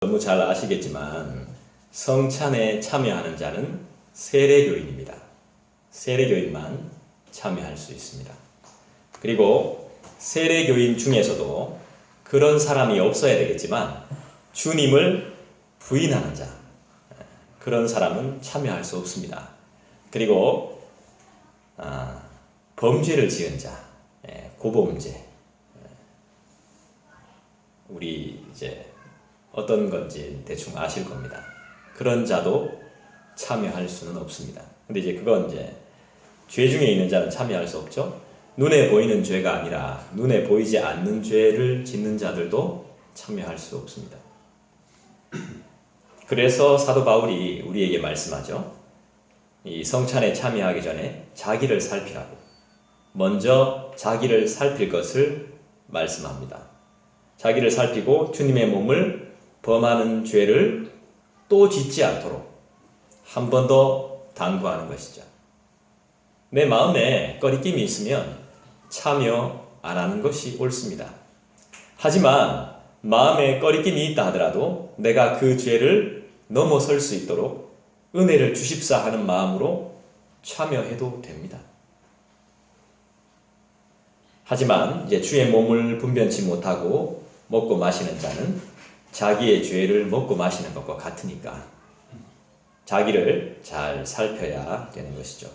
너무 잘 아시겠지만 성찬에 참여하는 자는 세례교인입니다. 세례교인만 참여할 수 있습니다. 그리고 세례교인 중에서도 그런 사람이 없어야 되겠지만 주님을 부인하는 자, 그런 사람은 참여할 수 없습니다. 그리고 범죄를 지은 자, 고범죄, 우리 이제 어떤 건지 대충 아실 겁니다. 그런 자도 참여할 수는 없습니다. 근데 이제 그건 이제 죄 중에 있는 자는 참여할 수 없죠. 눈에 보이는 죄가 아니라 눈에 보이지 않는 죄를 짓는 자들도 참여할 수 없습니다. 그래서 사도 바울이 우리에게 말씀하죠. 이 성찬에 참여하기 전에 자기를 살피라고. 먼저 자기를 살필 것을 말씀합니다. 자기를 살피고 주님의 몸을 범하는 죄를 또 짓지 않도록 한 번 더 당부하는 것이죠. 내 마음에 꺼리낌이 있으면 참여 안 하는 것이 옳습니다. 하지만 마음에 꺼리낌이 있다 하더라도 내가 그 죄를 넘어설 수 있도록 은혜를 주십사 하는 마음으로 참여해도 됩니다. 하지만 이제 주의 몸을 분변치 못하고 먹고 마시는 자는 자기의 죄를 먹고 마시는 것과 같으니까 자기를 잘 살펴야 되는 것이죠.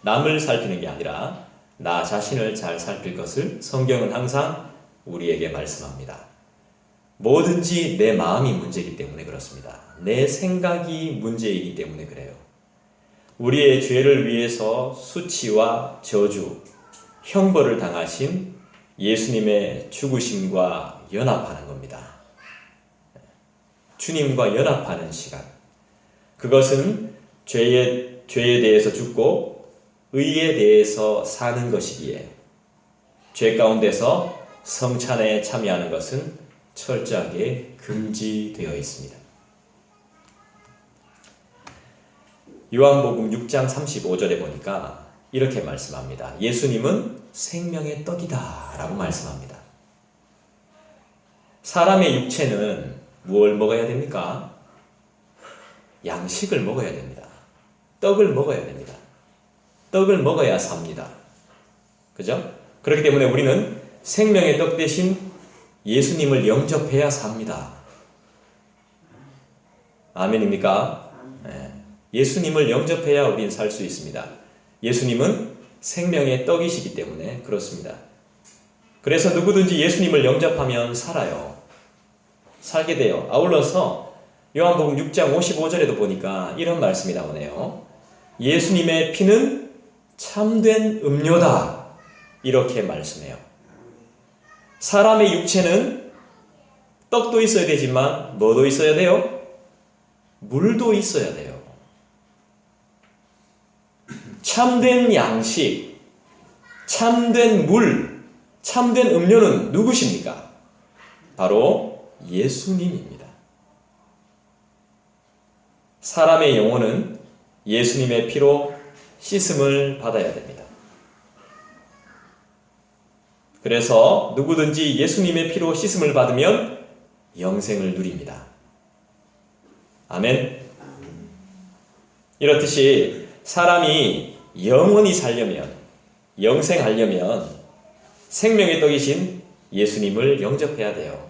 남을 살피는 게 아니라 나 자신을 잘 살필 것을 성경은 항상 우리에게 말씀합니다. 뭐든지 내 마음이 문제이기 때문에 그렇습니다. 내 생각이 문제이기 때문에 그래요. 우리의 죄를 위해서 수치와 저주, 형벌을 당하신 예수님의 죽으심과 연합하는 겁니다. 주님과 연합하는 시간. 그것은 죄에 대해서 죽고 의에 대해서 사는 것이기에 죄 가운데서 성찬에 참여하는 것은 철저하게 금지되어 있습니다. 요한복음 6장 35절에 보니까 이렇게 말씀합니다. 예수님은 생명의 떡이다 라고 말씀합니다. 사람의 육체는 무엇을 먹어야 됩니까? 양식을 먹어야 됩니다. 떡을 먹어야 됩니다. 떡을 먹어야 삽니다. 그죠? 그렇기 때문에 우리는 생명의 떡 대신 예수님을 영접해야 삽니다. 아멘입니까? 네. 예수님을 영접해야 우리는 살 수 있습니다. 예수님은 생명의 떡이시기 때문에 그렇습니다. 그래서 누구든지 예수님을 영접하면 살아요. 살게 돼요. 아울러서 요한복음 6장 55절에도 보니까 이런 말씀이 나오네요. 예수님의 피는 참된 음료다. 이렇게 말씀해요. 사람의 육체는 떡도 있어야 되지만 뭐도 있어야 돼요? 물도 있어야 돼요. 참된 양식, 참된 물, 참된 음료는 누구십니까? 바로 예수님입니다. 사람의 영혼은 예수님의 피로 씻음을 받아야 됩니다. 그래서 누구든지 예수님의 피로 씻음을 받으면 영생을 누립니다. 아멘. 이렇듯이 사람이 영원히 살려면, 영생하려면 생명의 떡이신 예수님을 영접해야 돼요.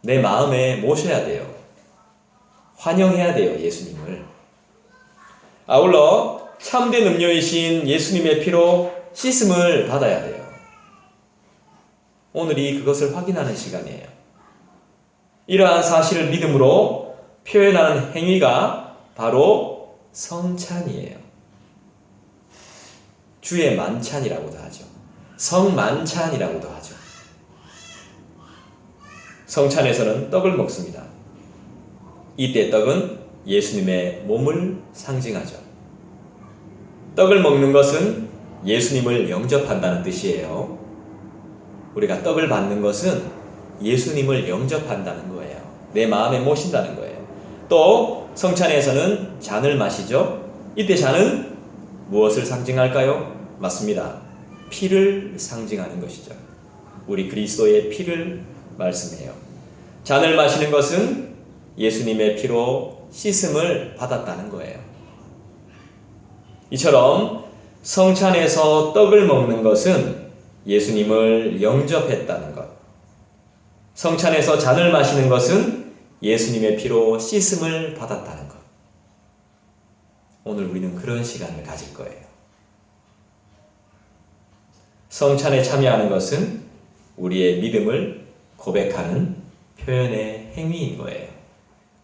내 마음에 모셔야 돼요. 환영해야 돼요, 예수님을. 아울러 참된 음료이신 예수님의 피로 씻음을 받아야 돼요. 오늘이 그것을 확인하는 시간이에요. 이러한 사실을 믿음으로 표현하는 행위가 바로 성찬이에요. 주의 만찬이라고도 하죠. 성만찬이라고도 하죠. 성찬에서는 떡을 먹습니다. 이때 떡은 예수님의 몸을 상징하죠. 떡을 먹는 것은 예수님을 영접한다는 뜻이에요. 우리가 떡을 받는 것은 예수님을 영접한다는 거예요. 내 마음에 모신다는 거예요. 또 성찬에서는 잔을 마시죠. 이때 잔은 무엇을 상징할까요? 맞습니다. 피를 상징하는 것이죠. 우리 그리스도의 피를 말씀해요. 잔을 마시는 것은 예수님의 피로 씻음을 받았다는 거예요. 이처럼 성찬에서 떡을 먹는 것은 예수님을 영접했다는 것, 성찬에서 잔을 마시는 것은 예수님의 피로 씻음을 받았다는 것. 오늘 우리는 그런 시간을 가질 거예요. 성찬에 참여하는 것은 우리의 믿음을 고백하는 표현의 행위인 거예요.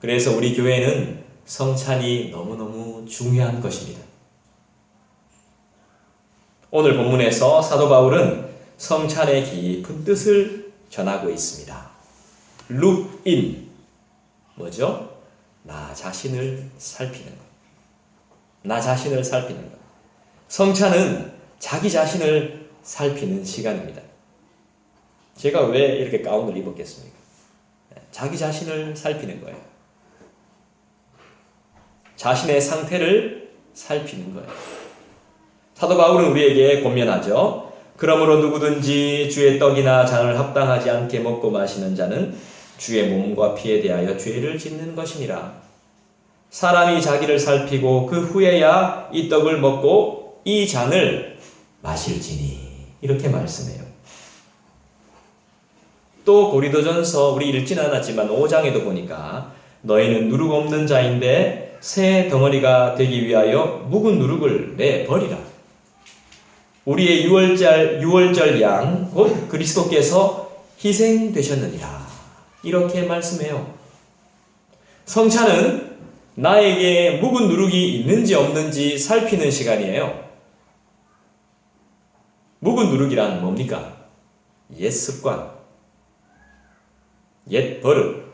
그래서 우리 교회는 성찬이 너무너무 중요한 것입니다. 오늘 본문에서 사도 바울은 성찬의 깊은 뜻을 전하고 있습니다. 룩인, 뭐죠? 나 자신을 살피는 것. 나 자신을 살피는 것. 성찬은 자기 자신을 살피는 시간입니다. 제가 왜 이렇게 가운을 입었겠습니까? 자기 자신을 살피는 거예요. 자신의 상태를 살피는 거예요. 사도 바울은 우리에게 권면하죠. 그러므로 누구든지 주의 떡이나 잔을 합당하지 않게 먹고 마시는 자는 주의 몸과 피에 대하여 죄를 짓는 것이니라. 사람이 자기를 살피고 그 후에야 이 떡을 먹고 이 잔을 마실지니. 이렇게 말씀해요. 또 고린도전서 우리 읽지는 않았지만 5장에도 보니까 너희는 누룩 없는 자인데 새 덩어리가 되기 위하여 묵은 누룩을 내버리라. 우리의 유월절 양 곧 그리스도께서 희생되셨느니라. 이렇게 말씀해요. 성찬은 나에게 묵은 누룩이 있는지 없는지 살피는 시간이에요. 묵은 누룩이란 뭡니까? 옛 습관, 옛 버릇,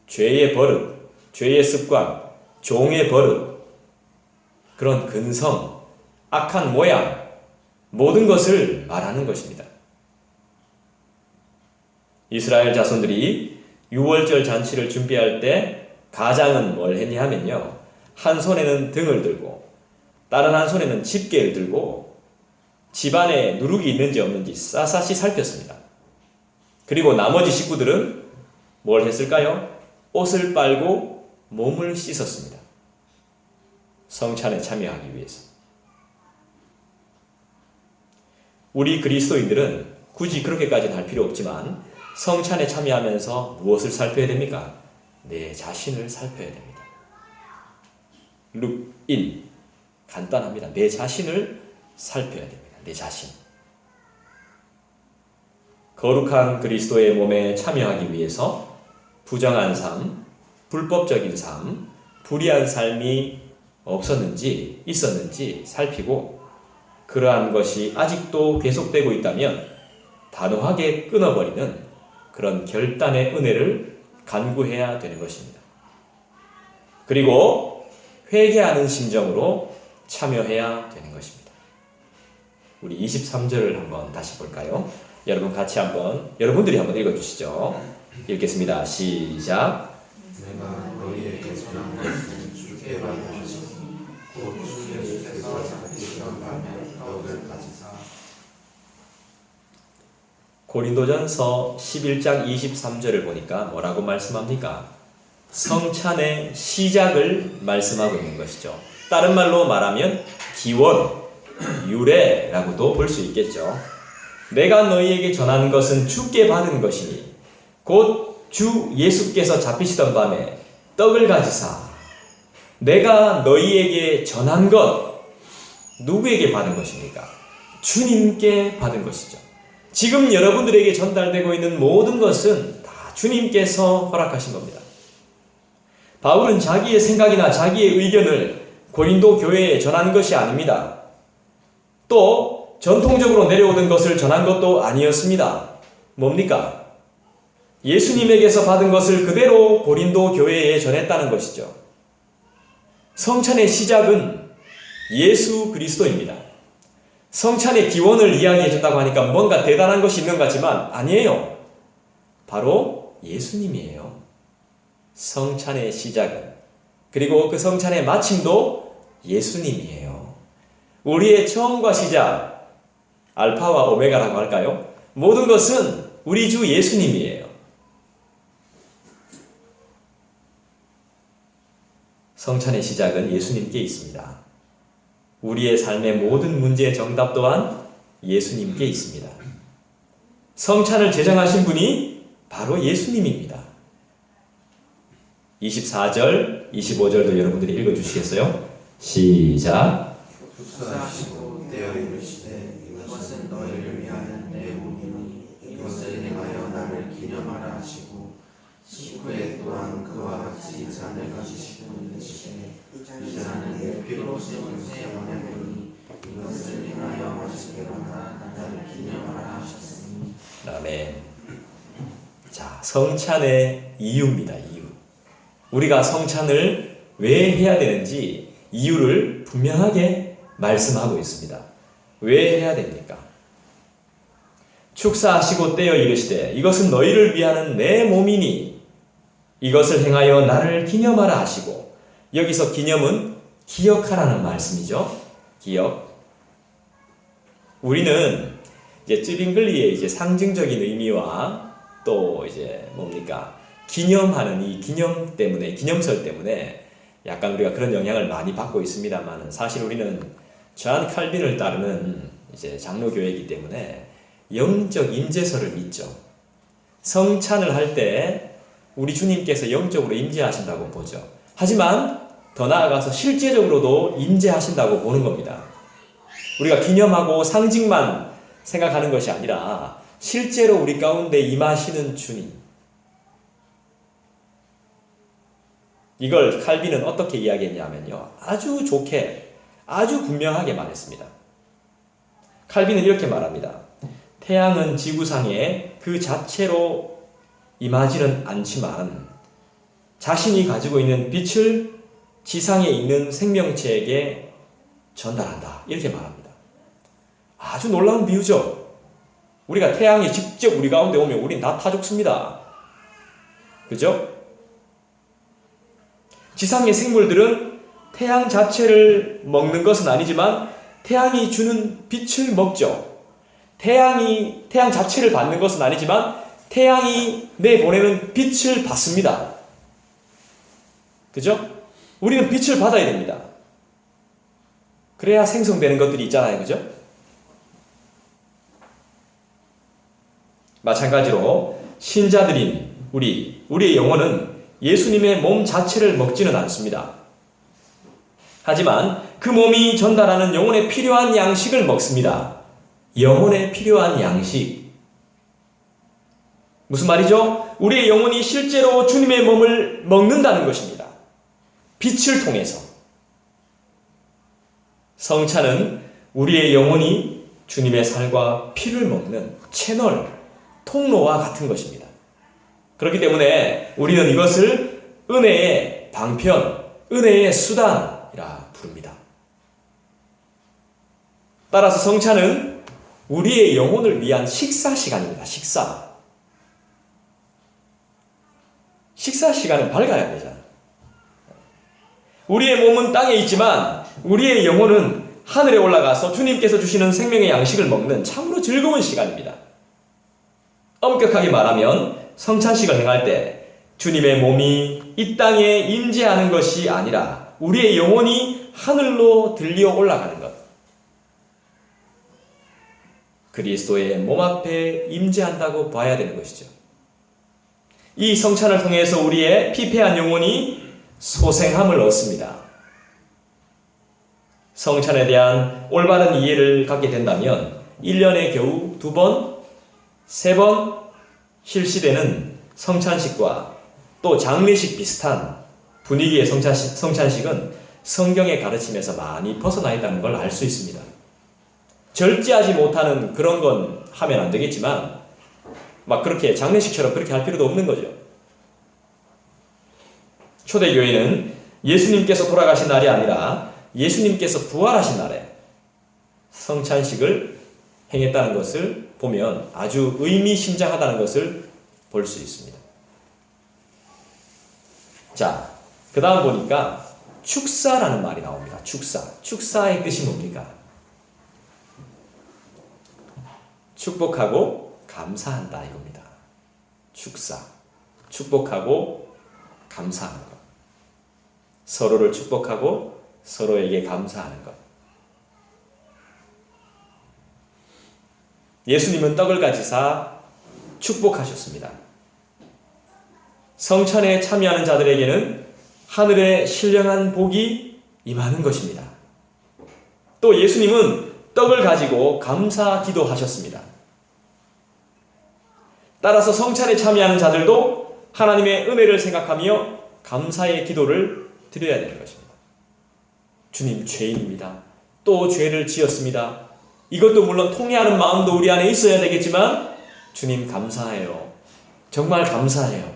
죄의 버릇, 죄의 습관, 종의 버릇, 그런 근성, 악한 모양, 모든 것을 말하는 것입니다. 이스라엘 자손들이 유월절 잔치를 준비할 때 가장은 뭘 했냐 하면요, 한 손에는 등을 들고 다른 한 손에는 집게를 들고 집안에 누룩이 있는지 없는지 샅샅이 살폈습니다. 그리고 나머지 식구들은 뭘 했을까요? 옷을 빨고 몸을 씻었습니다. 성찬에 참여하기 위해서. 우리 그리스도인들은 굳이 그렇게까지는 할 필요 없지만 성찬에 참여하면서 무엇을 살펴야 됩니까? 내 자신을 살펴야 됩니다. 룩인, 간단합니다. 내 자신을 살펴야 됩니다. 내 자신. 거룩한 그리스도의 몸에 참여하기 위해서 부정한 삶, 불법적인 삶, 불의한 삶이 없었는지 있었는지 살피고 그러한 것이 아직도 계속되고 있다면 단호하게 끊어버리는 그런 결단의 은혜를 간구해야 되는 것입니다. 그리고 회개하는 심정으로 참여해야 되는 것입니다. 우리 23절을 한번 다시 볼까요? 여러분들이 한번 읽어주시죠. 읽겠습니다. 시작. 내가 너희에게 전한 것은 주께 말하시니 곧 주 예수께서 잡히시던 밤에 떡을 가지사. 고린도전서 11장 23절을 보니까 뭐라고 말씀합니까? 성찬의 시작을 말씀하고 있는 것이죠. 다른 말로 말하면 기원, 유래라고도 볼 수 있겠죠. 내가 너희에게 전한 것은 주께 받은 것이니 곧 주 예수께서 잡히시던 밤에 떡을 가지사. 내가 너희에게 전한 것, 누구에게 받은 것입니까? 주님께 받은 것이죠. 지금 여러분들에게 전달되고 있는 모든 것은 다 주님께서 허락하신 겁니다. 바울은 자기의 생각이나 자기의 의견을 고린도 교회에 전한 것이 아닙니다. 또 전통적으로 내려오던 것을 전한 것도 아니었습니다. 뭡니까? 예수님에게서 받은 것을 그대로 고린도 교회에 전했다는 것이죠. 성찬의 시작은 예수 그리스도입니다. 성찬의 기원을 이야기해 준다고 하니까 뭔가 대단한 것이 있는 것 같지만 아니에요. 바로 예수님이에요. 성찬의 시작은. 그리고 그 성찬의 마침도 예수님이에요. 우리의 처음과 시작, 알파와 오메가라고 할까요? 모든 것은 우리 주 예수님이에요. 성찬의 시작은 예수님께 있습니다. 우리의 삶의 모든 문제의 정답 또한 예수님께 있습니다. 성찬을 제정하신 분이 바로 예수님입니다. 24절, 25절도 여러분들이 읽어주시겠어요? 시작. 축사하시고 떼어 이르시되 이것은 너희를 위하는 내 몸이니 이것을 행하여 나를 기념하라 하시고 식후에 또한 그와 같이 잔을 가지시고 이르시되 이 잔은 내 피로 세운 새 언약이니 이것을 행하여 마시기로다 나를 기념하라 하셨으니. 아멘. 자, 성찬의 이유입니다. 이유. 우리가 성찬을 왜 해야 되는지 이유를 분명하게 말씀하고 있습니다. 왜 해야 됩니까? 축사하시고 떼어 이르시되 이것은 너희를 위하는 내 몸이니 이것을 행하여 나를 기념하라 하시고, 여기서 기념은 기억하라는 말씀이죠. 기억. 우리는 이제 쯔빙글리의 이제 상징적인 의미와 또 이제 뭡니까? 기념하는 이 기념 때문에, 기념설 때문에 약간 우리가 그런 영향을 많이 받고 있습니다만, 사실 우리는 존 칼빈을 따르는 이제 장로교회이기 때문에 영적 임재설을 믿죠. 성찬을 할 때 우리 주님께서 영적으로 임재하신다고 보죠. 하지만 더 나아가서 실제적으로도 임재하신다고 보는 겁니다. 우리가 기념하고 상징만 생각하는 것이 아니라 실제로 우리 가운데 임하시는 주님. 이걸 칼빈은 어떻게 이야기했냐면요, 아주 좋게, 아주 분명하게 말했습니다. 칼빈은 이렇게 말합니다. 태양은 지구상에 그 자체로 임하지는 않지만 자신이 가지고 있는 빛을 지상에 있는 생명체에게 전달한다. 이렇게 말합니다. 아주 놀라운 비유죠. 우리가 태양이 직접 우리 가운데 오면 우린 다 타 죽습니다. 그죠? 지상의 생물들은 태양 자체를 먹는 것은 아니지만 태양이 주는 빛을 먹죠. 태양 자체를 받는 것은 아니지만 태양이 내보내는 빛을 받습니다. 그죠? 우리는 빛을 받아야 됩니다. 그래야 생성되는 것들이 있잖아요. 그죠? 마찬가지로 신자들인 우리의 영혼은 예수님의 몸 자체를 먹지는 않습니다. 하지만 그 몸이 전달하는 영혼에 필요한 양식을 먹습니다. 영혼에 필요한 양식. 무슨 말이죠? 우리의 영혼이 실제로 주님의 몸을 먹는다는 것입니다. 빛을 통해서. 성찬은 우리의 영혼이 주님의 살과 피를 먹는 채널, 통로와 같은 것입니다. 그렇기 때문에 우리는 이것을 은혜의 방편, 은혜의 수단이라 부릅니다. 따라서 성찬은 우리의 영혼을 위한 식사 시간입니다. 식사 시간은 밝아야 되잖아. 우리의 몸은 땅에 있지만 우리의 영혼은 하늘에 올라가서 주님께서 주시는 생명의 양식을 먹는 참으로 즐거운 시간입니다. 엄격하게 말하면 성찬식을 행할 때 주님의 몸이 이 땅에 임재하는 것이 아니라 우리의 영혼이 하늘로 들려 올라가는 것. 그리스도의 몸 앞에 임재한다고 봐야 되는 것이죠. 이 성찬을 통해서 우리의 피폐한 영혼이 소생함을 얻습니다. 성찬에 대한 올바른 이해를 갖게 된다면 1년에 겨우 2번, 3번 실시되는 성찬식과 또 장례식 비슷한 분위기의 성찬식은 성경의 가르침에서 많이 벗어나 있다는 걸 알 수 있습니다. 절제하지 못하는 그런 건 하면 안 되겠지만 막 그렇게 장례식처럼 그렇게 할 필요도 없는 거죠. 초대교회는 예수님께서 돌아가신 날이 아니라 예수님께서 부활하신 날에 성찬식을 행했다는 것을 보면 아주 의미심장하다는 것을 볼 수 있습니다. 자, 그 다음 보니까 축사라는 말이 나옵니다. 축사의 뜻이 뭡니까? 축복하고 감사한다 이겁니다. 축복하고 감사하는 것. 서로를 축복하고 서로에게 감사하는 것. 예수님은 떡을 가지사 축복하셨습니다. 성찬에 참여하는 자들에게는 하늘의 신령한 복이 임하는 것입니다. 또 예수님은 떡을 가지고 감사 기도하셨습니다. 따라서 성찬에 참여하는 자들도 하나님의 은혜를 생각하며 감사의 기도를 드려야 되는 것입니다. 주님, 죄인입니다. 또 죄를 지었습니다. 이것도 물론 통회하는 마음도 우리 안에 있어야 되겠지만 주님 감사해요. 정말 감사해요.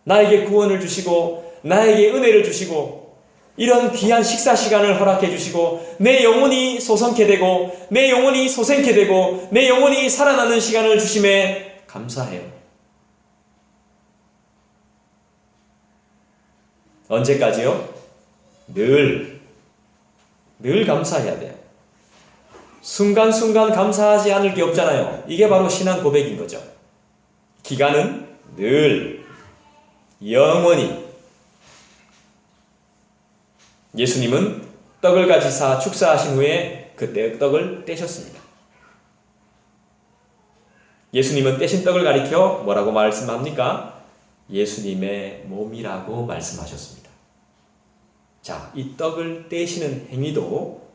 나에게 구원을 주시고 나에게 은혜를 주시고 이런 귀한 식사 시간을 허락해 주시고 내 영혼이 소성케 되고 내 영혼이 소생케 되고 내 영혼이 살아나는 시간을 주심에 감사해요. 언제까지요? 늘 감사해야 돼요. 순간순간 감사하지 않을 게 없잖아요. 이게 바로 신앙 고백인 거죠. 기간은 늘, 영원히. 예수님은 떡을 가지사 축사하신 후에 그때 떡을 떼셨습니다. 예수님은 떼신 떡을 가리켜 뭐라고 말씀합니까? 예수님의 몸이라고 말씀하셨습니다. 자, 이 떡을 떼시는 행위도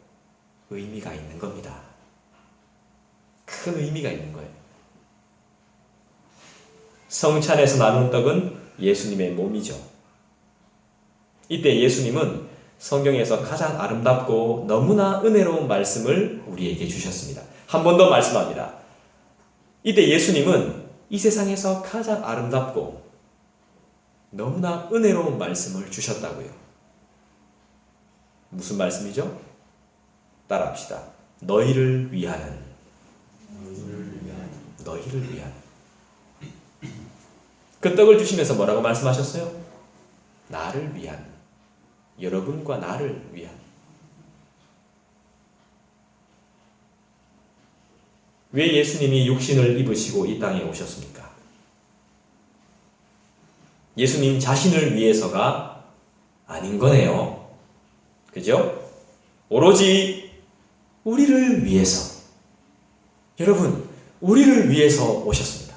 의미가 있는 겁니다. 큰 의미가 있는 거예요. 성찬에서 나눈 떡은 예수님의 몸이죠. 이때 예수님은 성경에서 가장 아름답고 너무나 은혜로운 말씀을 우리에게 주셨습니다. 한 번 더 말씀합니다. 이때 예수님은 이 세상에서 가장 아름답고 너무나 은혜로운 말씀을 주셨다고요. 무슨 말씀이죠? 따라합시다. 너희를 위하는. 너희를 위하는. 그 떡을 주시면서 뭐라고 말씀하셨어요? 나를 위한. 여러분과 나를 위한. 왜 예수님이 육신을 입으시고 이 땅에 오셨습니까? 예수님 자신을 위해서가 아닌 거네요. 그죠? 오로지 우리를 위해서. 여러분, 우리를 위해서 오셨습니다.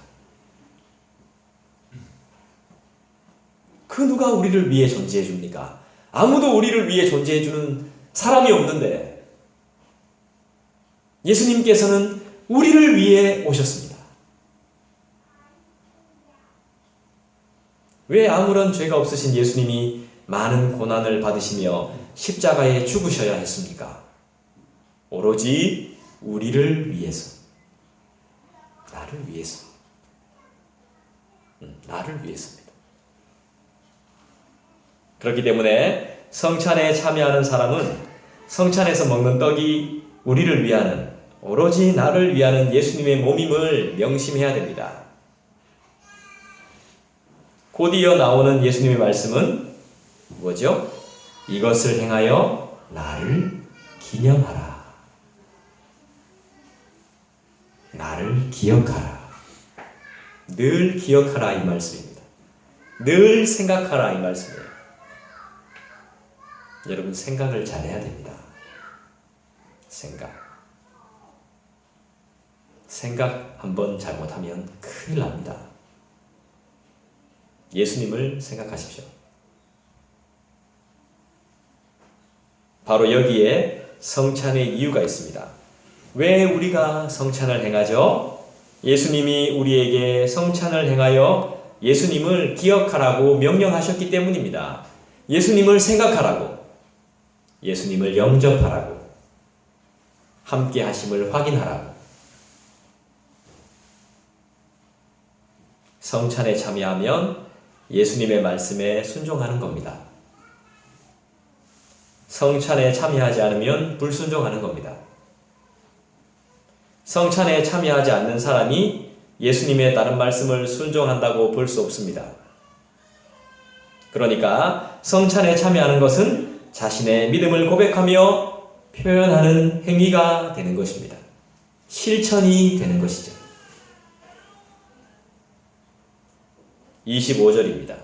그 누가 우리를 위해 존재해 줍니까? 아무도 우리를 위해 존재해 주는 사람이 없는데 예수님께서는 우리를 위해 오셨습니다. 왜 아무런 죄가 없으신 예수님이 많은 고난을 받으시며 십자가에 죽으셔야 했습니까? 오로지 우리를 위해서. 나를 위해서. 나를 위해서입니다. 그렇기 때문에 성찬에 참여하는 사람은 성찬에서 먹는 떡이 우리를 위하는, 오로지 나를 위하는 예수님의 몸임을 명심해야 됩니다. 곧 이어 나오는 예수님의 말씀은 뭐죠? 이것을 행하여 나를 기념하라. 나를 기억하라. 늘 기억하라 이 말씀입니다. 늘 생각하라 이 말씀이에요. 여러분 생각을 잘해야 됩니다. 생각 한번 잘못하면 큰일 납니다. 예수님을 생각하십시오. 바로 여기에 성찬의 이유가 있습니다. 왜 우리가 성찬을 행하죠? 예수님이 우리에게 성찬을 행하여 예수님을 기억하라고 명령하셨기 때문입니다. 예수님을 생각하라고, 예수님을 영접하라고, 함께 하심을 확인하라고. 성찬에 참여하면 예수님의 말씀에 순종하는 겁니다. 성찬에 참여하지 않으면 불순종하는 겁니다. 성찬에 참여하지 않는 사람이 예수님의 다른 말씀을 순종한다고 볼 수 없습니다. 그러니까 성찬에 참여하는 것은 자신의 믿음을 고백하며 표현하는 행위가 되는 것입니다. 실천이 되는 것이죠. 25절입니다.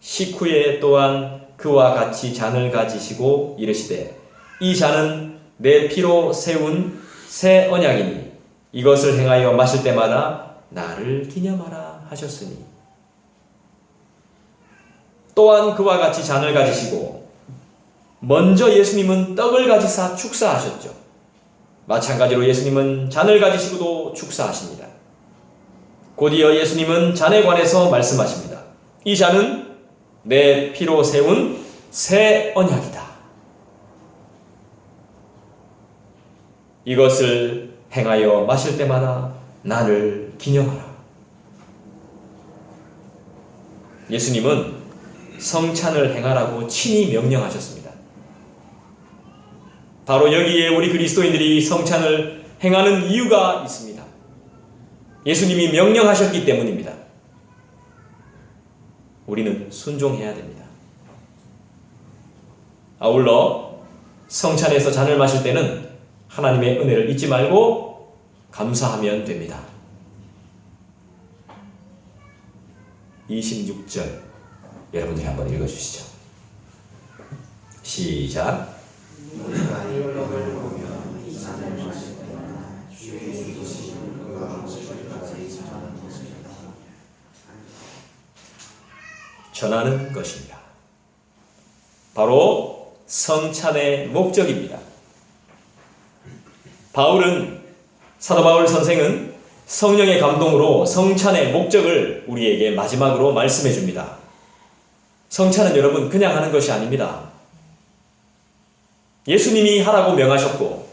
식후에 또한 그와 같이 잔을 가지시고 이르시되 이 잔은 내 피로 세운 새 언약이니 이것을 행하여 마실 때마다 나를 기념하라 하셨으니 또한 그와 같이 잔을 가지시고 먼저 예수님은 떡을 가지사 축사하셨죠. 마찬가지로 예수님은 잔을 가지시고도 축사하십니다. 곧이어 예수님은 잔에 관해서 말씀하십니다. 이 잔은 내 피로 세운 새 언약이다. 이것을 행하여 마실 때마다 나를 기념하라. 예수님은 성찬을 행하라고 친히 명령하셨습니다. 바로 여기에 우리 그리스도인들이 성찬을 행하는 이유가 있습니다. 예수님이 명령하셨기 때문입니다. 우리는 순종해야 됩니다. 아울러 성찬에서 잔을 마실 때는 하나님의 은혜를 잊지 말고 감사하면 됩니다. 26절 여러분들이 한번 읽어주시죠. 시작. 우리가 이 떡을 보며 이 잔을 마실 때마다 주의 죽으심을 그가 오실까지 전하는 것이다. 전하는 것입니다. 바로 성찬의 목적입니다. 사도 바울 선생은 성령의 감동으로 성찬의 목적을 우리에게 마지막으로 말씀해 줍니다. 성찬은 여러분 그냥 하는 것이 아닙니다. 예수님이 하라고 명하셨고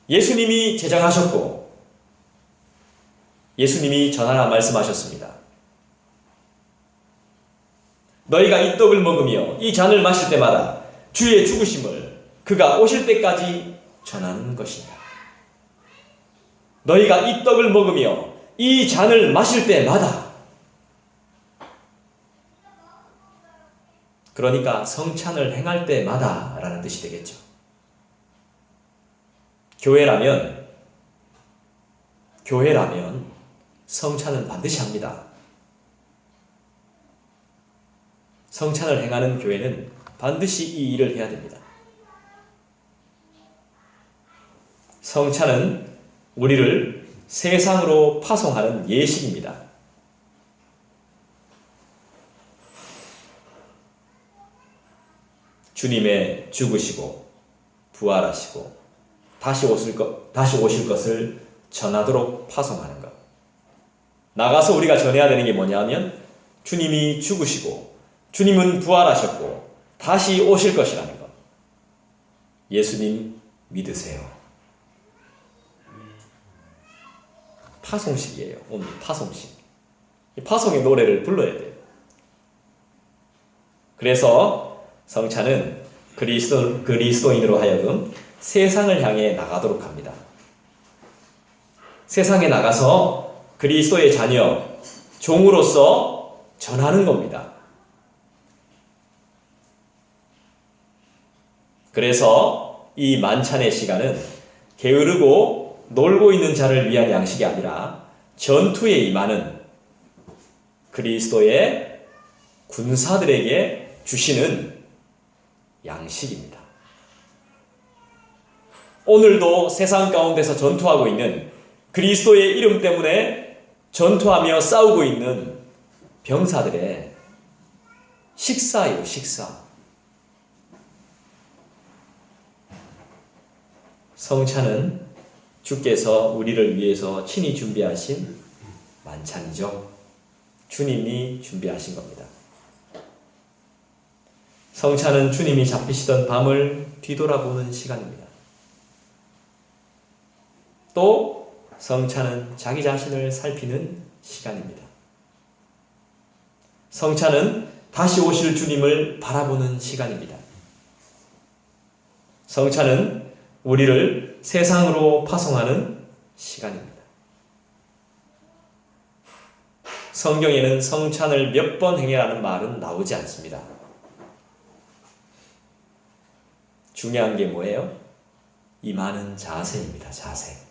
예수님이 제정하셨고 예수님이 전하라 말씀하셨습니다. 너희가 이 떡을 먹으며 이 잔을 마실 때마다 주의 죽으심을 그가 오실 때까지 전하는 것이다. 너희가 이 떡을 먹으며 이 잔을 마실 때마다, 그러니까 성찬을 행할 때마다 라는 뜻이 되겠죠. 교회라면 성찬은 반드시 합니다. 성찬을 행하는 교회는 반드시 이 일을 해야 됩니다. 성찬은 우리를 세상으로 파송하는 예식입니다. 주님의 죽으시고 부활하시고 다시 오실 것을 전하도록 파송하는 것. 나가서 우리가 전해야 되는 게 뭐냐면 주님이 죽으시고 주님은 부활하셨고 다시 오실 것이라는 것. 예수님 믿으세요. 파송식이에요. 오늘 파송식. 이 파송의 노래를 불러야 돼요. 그래서 성찬은 그리스도인으로 하여금 세상을 향해 나가도록 합니다. 세상에 나가서 그리스도의 자녀, 종으로서 전하는 겁니다. 그래서 이 만찬의 시간은 게으르고 놀고 있는 자를 위한 양식이 아니라 전투에 임하는 그리스도의 군사들에게 주시는 양식입니다. 오늘도 세상 가운데서 전투하고 있는 그리스도의 이름 때문에 전투하며 싸우고 있는 병사들의 식사예요, 식사. 성찬은 주께서 우리를 위해서 친히 준비하신 만찬이죠. 주님이 준비하신 겁니다. 성찬은 주님이 잡히시던 밤을 뒤돌아보는 시간입니다. 또 성찬은 자기 자신을 살피는 시간입니다. 성찬은 다시 오실 주님을 바라보는 시간입니다. 성찬은 우리를 세상으로 파송하는 시간입니다. 성경에는 성찬을 몇 번 행해라는 말은 나오지 않습니다. 중요한 게 뭐예요? 임하는 자세입니다. 자세.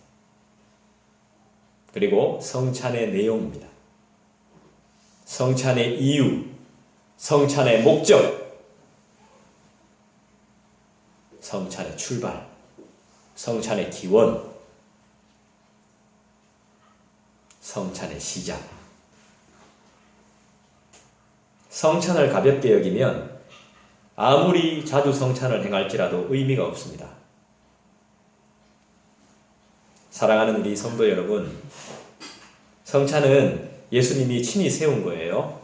그리고 성찬의 내용입니다. 성찬의 이유, 성찬의 목적, 성찬의 출발, 성찬의 기원, 성찬의 시작. 성찬을 가볍게 여기면 아무리 자주 성찬을 행할지라도 의미가 없습니다. 사랑하는 우리 성도 여러분, 성찬은 예수님이 친히 세운 거예요.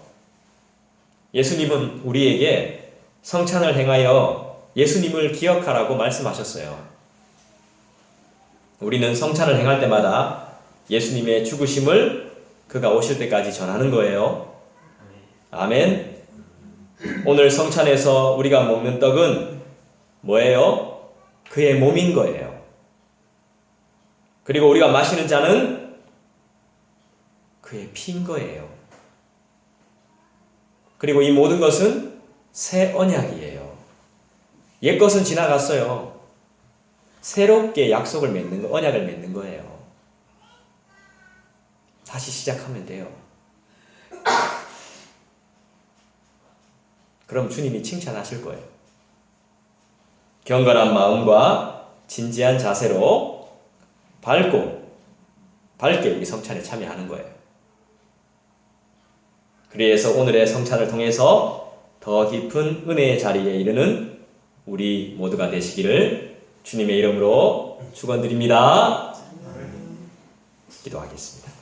예수님은 우리에게 성찬을 행하여 예수님을 기억하라고 말씀하셨어요. 우리는 성찬을 행할 때마다 예수님의 죽으심을 그가 오실 때까지 전하는 거예요. 아멘. 오늘 성찬에서 우리가 먹는 떡은 뭐예요? 그의 몸인 거예요. 그리고 우리가 마시는 잔은 그의 피인 거예요. 그리고 이 모든 것은 새 언약이에요. 옛 것은 지나갔어요. 새롭게 약속을 맺는 거, 언약을 맺는 거예요. 다시 시작하면 돼요. 그럼 주님이 칭찬하실 거예요. 경건한 마음과 진지한 자세로 밝게 우리 성찬에 참여하는 거예요. 그래서 오늘의 성찬을 통해서 더 깊은 은혜의 자리에 이르는 우리 모두가 되시기를 주님의 이름으로 축원드립니다. 기도하겠습니다.